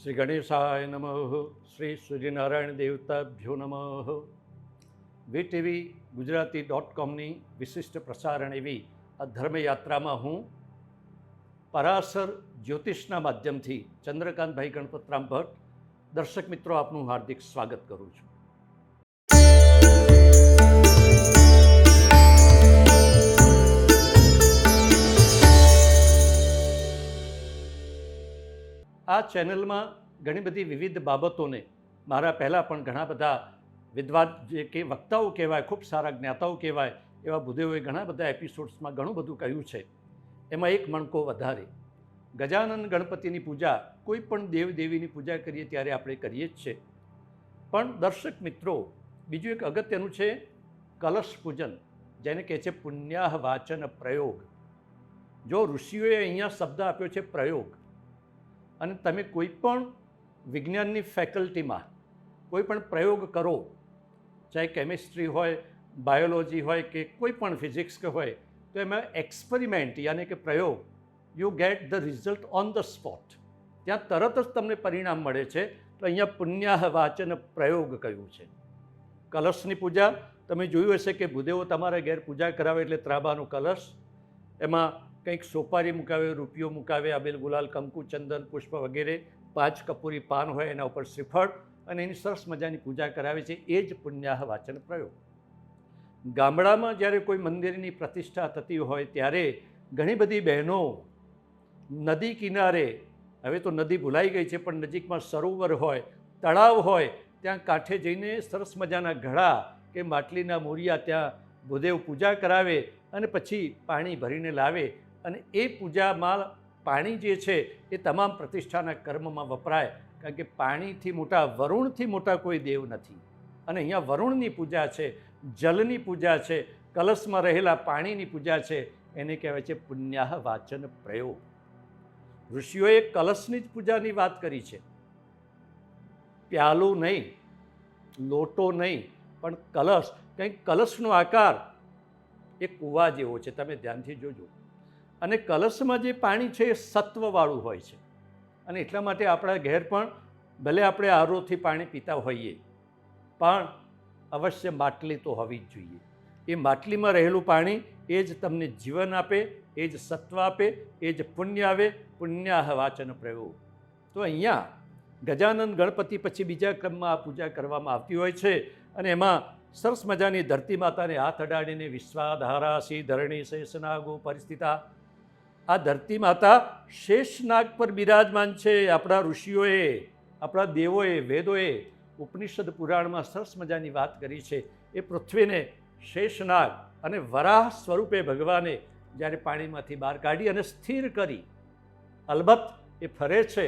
શ્રી ગણેશાય નમઃ. શ્રી સૂર્યનારાયણ દેવતાભ્યો નમઃ. VTV ગુજરાતી.comની વિશિષ્ટ પ્રસારણ એવી આ ધર્મયાત્રામાં હું પરાસર જ્યોતિષના માધ્યમથી ચંદ્રકાંતભાઈ ગણપતરામ ભટ્ટ દર્શક મિત્રો આપનું હાર્દિક સ્વાગત કરું છું. આ ચેનલમાં ઘણી બધી વિવિધ બાબતોને મારા પહેલાં પણ ઘણા બધા વિદ્વાન જે કે વક્તાઓ કહેવાય, ખૂબ સારા જ્ઞાતાઓ કહેવાય એવા ભૂદેવોએ ઘણા બધા એપિસોડ્સમાં ઘણું બધું કહ્યું છે. એમાં એક મણકો વધારે ગજાનન ગણપતિની પૂજા, કોઈ પણ દેવદેવીની પૂજા કરીએ ત્યારે આપણે કરીએ જ છે. પણ દર્શક મિત્રો, બીજું એક અગત્યનું છે કલશ પૂજન, જેને કહે છે પુણ્યાહ વાચન પ્રયોગ. જો ઋષિઓએ અહીંયા શબ્દ આપ્યો છે પ્રયોગ, અને તમે કોઈ પણ વિજ્ઞાનની ફેકલ્ટીમાં કોઈ પણ પ્રયોગ કરો, ચાહે કેમિસ્ટ્રી હોય, બાયોલોજી હોય કે કોઈ પણ ફિઝિક્સ કે હોય, તો એમાં એક્સપેરિમેન્ટ યાની કે પ્રયોગ, you get the result on the spot. ત્યાં તરત જ તમને પરિણામ મળે છે. તો અહીંયા પુણ્યાહ વાચન પ્રયોગ કહ્યું છે. કલશની પૂજા તમે જોયું હશે કે ભૂદેવો તમારા ઘેર પૂજા કરાવે એટલે ત્રાબાનો કલશ, એમાં કંઈક સોપારી મુકાવે, રૂપિયો મુકાવે, આબેલ ગુલાલ, કંકુ, ચંદન, પુષ્પ વગેરે, 5 કપૂરી પાન હોય, એના ઉપર શ્રીફળ, અને એની સરસ મજાની પૂજા કરાવે છે. એ જ પુણ્યાહ વાચન પ્રયોગ. ગામડામાં જ્યારે કોઈ મંદિરની પ્રતિષ્ઠા થતી હોય ત્યારે ઘણી બધી બહેનો નદી કિનારે, હવે તો નદી ભૂલાઈ ગઈ છે, પણ નજીકમાં સરોવર હોય, તળાવ હોય, ત્યાં કાંઠે જઈને સરસ મજાના ઘડા કે માટલીના મોરિયા ત્યાં ભૂદેવ પૂજા કરાવે અને પછી પાણી ભરીને લાવે. અને એ પૂજામાં પાણી જે છે એ તમામ પ્રતિષ્ઠાના કર્મમાં વપરાય, કારણ કે પાણીથી મોટા, વરુણથી મોટા કોઈ દેવ નથી. અને અહીંયા વરુણની પૂજા છે, જલની પૂજા છે, કલશમાં રહેલા પાણીની પૂજા છે. એને કહેવાય છે પુણ્યાહ વાચન પ્રયોગ. ઋષિઓએ કલશની જ પૂજાની વાત કરી છે. પ્યાલું નહીં, લોટો નહીં, પણ કલશ. કંઈક કલશનો આકાર એ કૂવા જેવો છે, તમે ધ્યાનથી જોજો. અને કલશમાં જે પાણી છે એ સત્વવાળું હોય છે. અને એટલા માટે આપણા ઘેર પણ ભલે આપણે આરોથી પાણી પીતા હોઈએ, પણ અવશ્ય માટલી તો હોવી જ જોઈએ. એ માટલીમાં રહેલું પાણી એ જ તમને જીવન આપે, એ જ સત્વ આપે, એ જ પુણ્ય આવે. પુણ્યાહ વાચન પ્રયોગ. તો અહીંયા ગજાનન ગણપતિ પછી બીજા ક્રમમાં આ પૂજા કરવામાં આવતી હોય છે. અને એમાં સરસ મજાની ધરતી માતાને હાથ અડાડીને વિશ્વાધારાસી ધરણી શેષનાગો પરિસ્થિતા, આ ધરતી માતા શેષનાગ પર બિરાજમાન છે. આપણા ઋષિઓએ, આપણા દેવોએ, વેદોએ, ઉપનિષદ પુરાણમાં સરસ મજાની વાત કરી છે. એ પૃથ્વીને શેષનાગ અને વરાહ સ્વરૂપે ભગવાને જ્યારે પાણીમાંથી બહાર કાઢી અને સ્થિર કરી, અલબત્ત એ ફરે છે,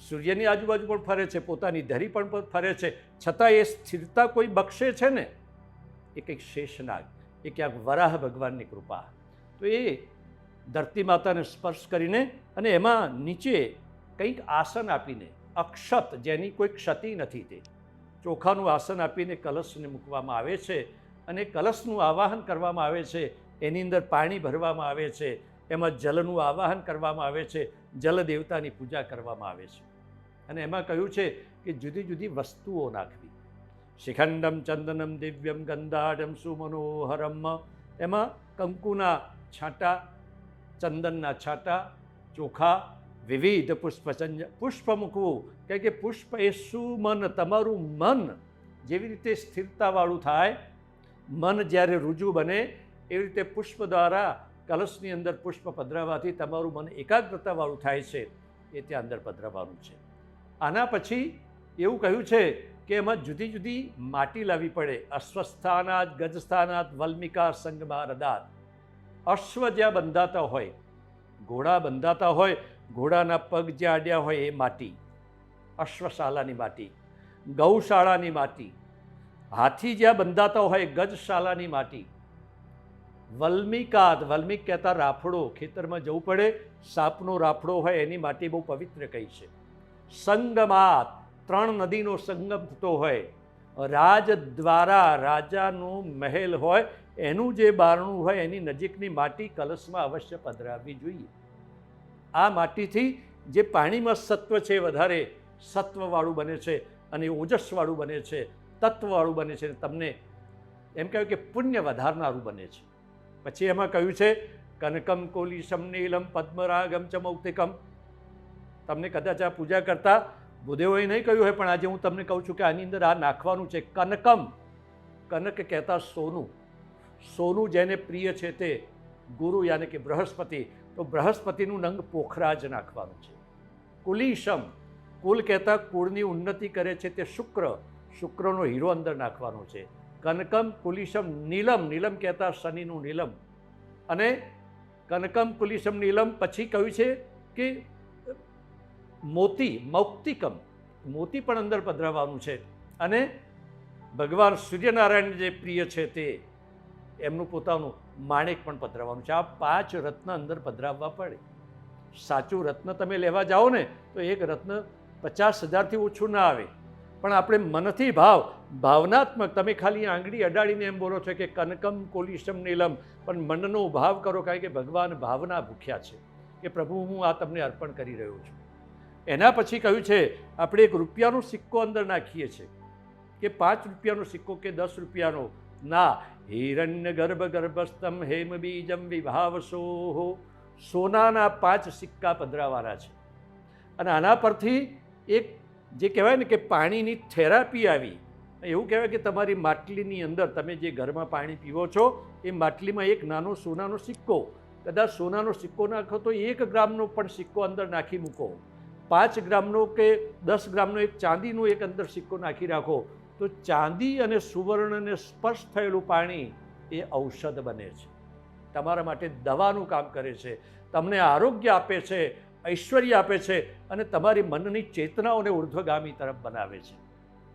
સૂર્યની આજુબાજુ પણ ફરે છે, પોતાની ધરી પણ ફરે છે, છતાં એ સ્થિરતા કોઈ બક્ષે છે ને, એ કંઈક શેષનાગ, એ ક્યાંક વરાહ ભગવાનની કૃપા. તો એ ધરતી માતાને સ્પર્શ કરીને અને એમાં નીચે કંઈક આસન આપીને, અક્ષત, જેની કોઈ ક્ષતિ નથી, તે ચોખાનું આસન આપીને કલશને મૂકવામાં આવે છે. અને કલશનું આવાહન કરવામાં આવે છે. એની અંદર પાણી ભરવામાં આવે છે, એમાં જલનું આવાહન કરવામાં આવે છે, જલ દેવતાની પૂજા કરવામાં આવે છે. અને એમાં કહ્યું છે કે જુદી જુદી વસ્તુઓ નાખવી. શિખંડમ ચંદનમ દિવ્યમ ગંધાડમ સુમનોહરમ, એમાં કંકુના છાંટા, ચંદનના છાંટા, ચોખા, વિવિધ પુષ્પ મૂકવું. કારણ કે પુષ્પ એ સુમન, તમારું મન જેવી રીતે સ્થિરતાવાળું થાય, મન જ્યારે રુજુ બને, એવી રીતે પુષ્પ દ્વારા કલશની અંદર પુષ્પ પધરાવવાથી તમારું મન એકાગ્રતાવાળું થાય છે. એ ત્યાં અંદર પધરાવવાનું છે. આના પછી એવું કહ્યું છે કે એમાં જુદી જુદી માટી લાવવી પડે. અશ્વસ્થાનાદ, ગજસ્થાનાદ, વલ્મિકા, સંગમારદાત. અશ્વ જ્યાં બંધાતા હોય, ઘોડા બંધાતા હોય, ઘોડાના પગ જ્યાં આડ્યા હોય એ માટી, અશ્વશાલાની માટી. ગૌશાળાની માટી. હાથી જ્યાં બંધાતા હોય, ગજશાલાની માટી. વલ્મિકાદ, વલ્મિક કહેતા રાફડો, ખેતરમાં જવું પડે, સાપનો રાફડો હોય, એની માટી બહુ પવિત્ર કહી છે. સંગમાત, 3 નદીનો સંગમ થતો હોય. રાજદ્વારા, રાજાનો મહેલ હોય, એનું જે બારણું હોય એની નજીકની માટી કલશમાં અવશ્ય પધરાવવી જોઈએ. આ માટીથી જે પાણીમાં સત્વ છે વધારે, સત્વવાળું બને છે અને ઓજસવાળું બને છે, તત્વવાળું બને છે, તમને એમ કહ્યું કે પુણ્ય વધારનારું બને છે. પછી એમાં કહ્યું છે કનકમ કોલિશમ નીલમ પદ્મરાગમ ચ મૌક્તિકમ. તમને કદાચ આ પૂજા કરતા ભૂદેવોએ નહીં કહ્યું હોય, પણ આજે હું તમને કહું છું કે આની અંદર આ નાખવાનું છે. કનકમ, કનક કહેતા સોનું, સોનું જેને પ્રિય છે તે ગુરુ યાની કે બૃહસ્પતિ, તો બૃહસ્પતિનું નંગ પોખરાજ નાખવાનું છે. કુલિશમ, કુલ કહેતા કુળની ઉન્નતિ કરે છે તે શુક્ર, શુક્રનો હીરો અંદર નાખવાનો છે. કનકમ કુલિશમ નીલમ, નીલમ કહેતા શનિનું નીલમ. અને કનકમ કુલિશમ નીલમ પછી કહ્યું છે કે મોતી, મૌક્તિકમ, મોતી પણ અંદર પધરાવવાનું છે. અને ભગવાન સૂર્યનારાયણ જે પ્રિય છે તે એમનું પોતાનું માણેક પણ પધરાવવાનું છે. આ 5 રત્ન અંદર પધરાવવા પડે. સાચું રત્ન તમે લેવા જાઓ ને તો એક રત્ન 50,000થી ઓછું ના આવે. પણ આપણે મનથી ભાવનાત્મક, તમે ખાલી આંગળી અડાડીને એમ બોલો છો કે કનકમ કોલિશમ નીલમ, પણ મનનો ભાવ કરો, કારણ કે ભગવાન ભાવના ભૂખ્યા છે કે પ્રભુ હું આ તમને અર્પણ કરી રહ્યો છું. એના પછી કહ્યું છે આપણે એક રૂપિયાનો સિક્કો અંદર નાખીએ છીએ કે 5 રૂપિયાનો સિક્કો કે 10 રૂપિયાનો ના. હિરણ્ય ગર્ભસ્તમ હેમ બીજમ વિભાવસો, સોનાના 5 સિક્કા પધરાવાના છે. અને આના પરથી એક જે કહેવાય ને કે પાણીની થેરાપી આવી. એવું કહેવાય કે તમારી માટલીની અંદર તમે જે ઘરમાં પાણી પીવો છો એ માટલીમાં એક નાનો સોનાનો સિક્કો, કદાચ સોનાનો સિક્કો નાખો તો 1 ગ્રામનો પણ સિક્કો અંદર નાખી મૂકો, 5 ગ્રામનો કે 10 ગ્રામનો એક ચાંદીનો એક અંદર સિક્કો નાખી રાખો, તો ચાંદી અને સુવર્ણને સ્પર્શ થયેલું પાણી એ ઔષધ બને છે, તમારા માટે દવાનું કામ કરે છે, તમને આરોગ્ય આપે છે, ઐશ્વર્ય આપે છે અને તમારી મનની ચેતનાઓને ઉર્ધ્વગામી તરફ બનાવે છે.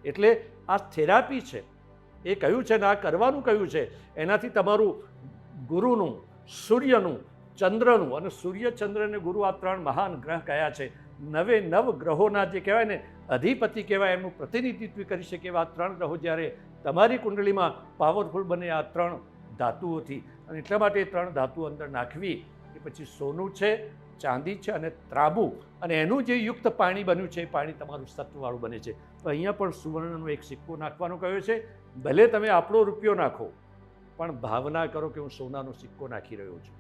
એટલે આ થેરાપી છે. એ કહ્યું છે ને આ કરવાનું કહ્યું છે. એનાથી તમારું ગુરુનું, સૂર્યનું, ચંદ્રનું, અને સૂર્ય, ચંદ્ર અને ગુરુ આ 3 મહાન ગ્રહ કયા છે, 9 ગ્રહોના જે કહેવાય ને અધિપતિ કહેવાય, એમનું પ્રતિનિધિત્વ કરી શકે એવા 3 ગ્રહો જ્યારે તમારી કુંડળીમાં પાવરફુલ બને આ 3 ધાતુઓથી, અને એટલા માટે 3 ધાતુઓ અંદર નાખવી. એ પછી સોનું છે, ચાંદી છે અને ત્રાંબુ, અને એનું જે યુક્ત પાણી બન્યું છે એ પાણી તમારું સત્વવાળું બને છે. તો અહીંયા પણ સુવર્ણનો એક સિક્કો નાખવાનો કહ્યો છે. ભલે તમે આપણો રૂપિયો નાખો, પણ ભાવના કરો કે હું સોનાનો સિક્કો નાખી રહ્યો છું.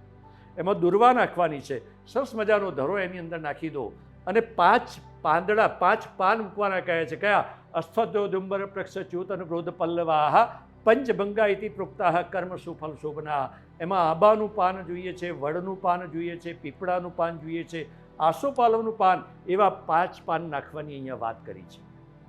એમાં દુર્વા નાખવાની છે, સરસ મજાનો ધરો એની અંદર નાખી દો. અને 5 પાંદડા, 5 પાન મૂકવાના કહે છે. કયા? અશ્વત્થો દુંબર પ્રક્ષ ચ્યુત અને ક્રોધ પલ્લવાહ પંચભંગા ઇતિ પ્રોક્તાહ કર્મ સુફલ શોભના. એમાં આંબાનું પાન જોઈએ છે, વડનું પાન જોઈએ છે, પીપળાનું પાન જોઈએ છે, આસોપાલવનું પાન, એવા 5 પાન નાખવાની અહીંયા વાત કરી છે.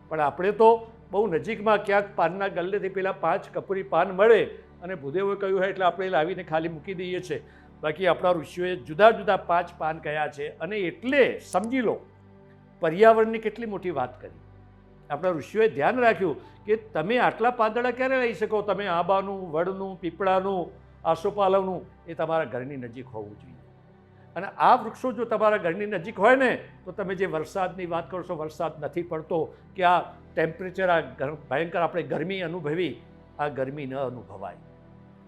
પણ આપણે તો બહુ નજીકમાં ક્યાંક પાનના ગલ્લેથી પેલા 5 કપૂરી પાન મળે અને ભૂદેવોએ કહ્યું હોય એટલે આપણે લાવીને ખાલી મૂકી દઈએ છીએ. બાકી આપણા ઋષિઓએ જુદા જુદા 5 પાન કયા છે. અને એટલે સમજી લો પર્યાવરણની કેટલી મોટી વાત કરી. આપણા ઋષિઓએ ધ્યાન રાખ્યું કે તમે આટલા પાંદડા ક્યારે લઈ શકો, તમે આંબાનું, વડનું, પીપળાનું, આસોપાલવનું એ તમારા ઘરની નજીક હોવું જોઈએ. અને આ વૃક્ષો જો તમારા ઘરની નજીક હોય ને તો તમે જે વરસાદની વાત કરો છો, વરસાદ નથી પડતો કે આ ટેમ્પરેચર, આ ભયંકર આપણે ગરમી અનુભવી, આ ગરમી ન અનુભવાય.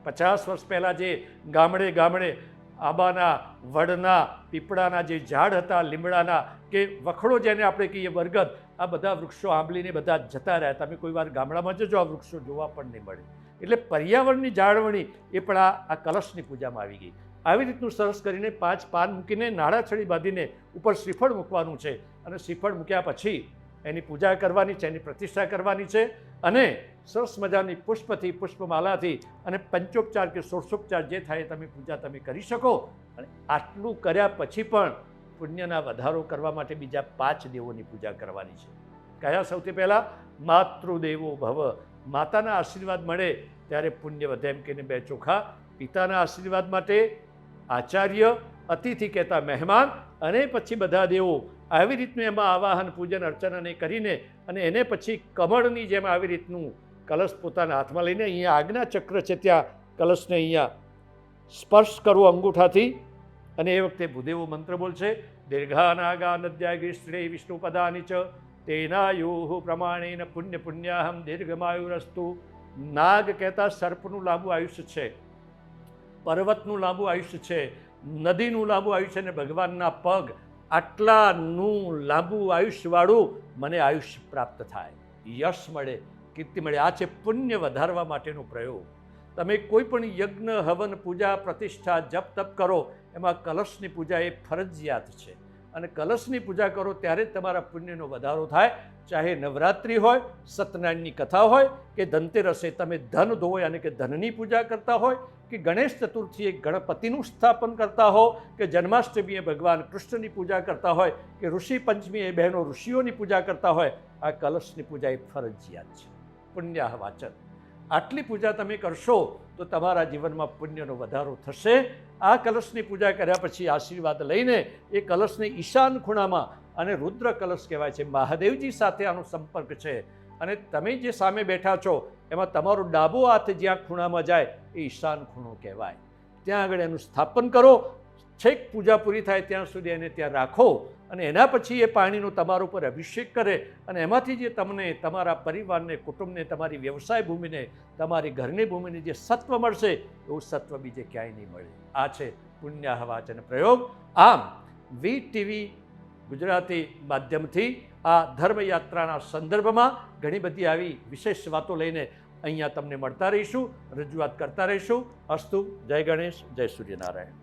50 વર્ષ પહેલાં જે ગામડે આંબાના, વડના, પીપળાના જે ઝાડ હતા, લીમડાના કે વખડો જેને આપણે કહીએ, બરગદ, આ બધા વૃક્ષો આંબલીને બધા જતા રહ્યા. તમે કોઈ વાર ગામડામાં જજો, આ વૃક્ષો જોવા પણ નહીં મળે. એટલે પર્યાવરણની જાળવણી એ પણ આ કલશની પૂજામાં આવી ગઈ. આવી રીતનું સરસ કરીને 5 પાન મૂકીને નાળાછડી બાંધીને ઉપર શ્રીફળ મૂકવાનું છે. અને શ્રીફળ મૂક્યા પછી એની પૂજા કરવાની છે, એની પ્રતિષ્ઠા કરવાની છે. અને સરસ મજાની પુષ્પથી, પુષ્પમાલાથી અને પંચોપચાર કે ષોડશોપચાર જે થાય તમે પૂજા તમે કરી શકો. અને આટલું કર્યા પછી પણ પુણ્યના વધારો કરવા માટે બીજા 5 દેવોની પૂજા કરવાની છે. કયા? સૌથી પહેલાં માતૃદેવો ભવ, માતાના આશીર્વાદ મળે ત્યારે પુણ્ય વધે એમ કહીને 2 ચોખા. પિતાના આશીર્વાદ માટે આચાર્ય, અતિથિ કહેતા મહેમાન, અને પછી બધા દેવો. આવી રીતનું એમાં આવાહન, પૂજન, અર્ચનાને કરીને અને એને પછી કમળની જેમ આવી રીતનું કલશ પોતાના હાથમાં લઈને અહીંયા આજ્ઞા ચક્ર છે ત્યાં કલશને અહીંયા સ્પર્શ કરવો અંગૂઠાથી. અને એ વખતે ભૂદેવો મંત્ર બોલશે, દીર્ઘાનાગા નદ્યાગી શ્રી વિષ્ણુપદાની ચ તેનાયુઃ પ્રમાણેન પુણ્ય પુણ્યાહમ દીર્ઘમાયુરસ્તુ. નાગ કહેતા સર્પનું લાંબુ આયુષ્ય છે, પર્વતનું લાંબુ આયુષ્ય છે, નદીનું લાંબુ આયુષ્ય, અને ભગવાનના પગ આટલાનું લાંબુ આયુષ્યવાળું મને આયુષ્ય પ્રાપ્ત થાય, યશ મળે, કીર્તિ મળે. આ છે પુણ્ય વધારવા માટેનો પ્રયોગ. તમે કોઈ પણ યજ્ઞ, હવન, પૂજા, પ્રતિષ્ઠા, જપ તપ કરો, એમાં કલશની પૂજા એ ફરજિયાત છે. અને કલશની પૂજા કરો ત્યારે જ તમારા પુણ્યનો વધારો થાય. ચાહે નવરાત્રિ હોય, સત્યનારાયણની કથા હોય, કે ધનતેરસે તમે ધન ધોવો અને કે ધનની પૂજા કરતા હોય, કે ગણેશ ચતુર્થીએ ગણપતિનું સ્થાપન કરતા હો, કે જન્માષ્ટમીએ ભગવાન કૃષ્ણની પૂજા કરતા હોય, કે ઋષિ પંચમીએ બહેનો ઋષિઓની પૂજા કરતા હોય, આ કલશની પૂજા એ ફરજિયાત છે. પુણ્યાહ વાચન. આટલી પૂજા તમે કરશો તો તમારા જીવનમાં પુણ્યનો વધારો થશે. આ કલશની પૂજા કર્યા પછી આશીર્વાદ લઈને એ કલશને ઈશાન ખૂણામાં, અને રુદ્ર કલશ કહેવાય છે, મહાદેવજી સાથે આનો સંપર્ક છે. અને તમે જે સામે બેઠા છો એમાં તમારો ડાબો હાથ જ્યાં ખૂણામાં જાય એ ઈશાન ખૂણો કહેવાય. ત્યાં આગળ એનું સ્થાપન કરો. છેક પૂજા પૂરી થાય ત્યાં સુધી એને ત્યાં રાખો. અને એના પછી એ પાણીનો તમારા ઉપર અભિષેક કરે. અને એમાંથી જે તમને, તમારા પરિવારને, કુટુંબને, તમારી વ્યવસાય ભૂમિને, તમારી ઘરની ભૂમિને જે સત્વ મળશે એવું સત્વ બીજે ક્યાંય નહીં મળે. આ છે પુણ્યાહ વાચન પ્રયોગ. આમ VTV ગુજરાતી માધ્યમથી આ ધર્મયાત્રાના સંદર્ભમાં ઘણી બધી આવી વિશેષ વાતો લઈને અહીંયા તમને મળતા રહીશું, રજૂઆત કરતા રહીશું. અસ્તુ. જય ગણેશ, જય સૂર્યનારાયણ.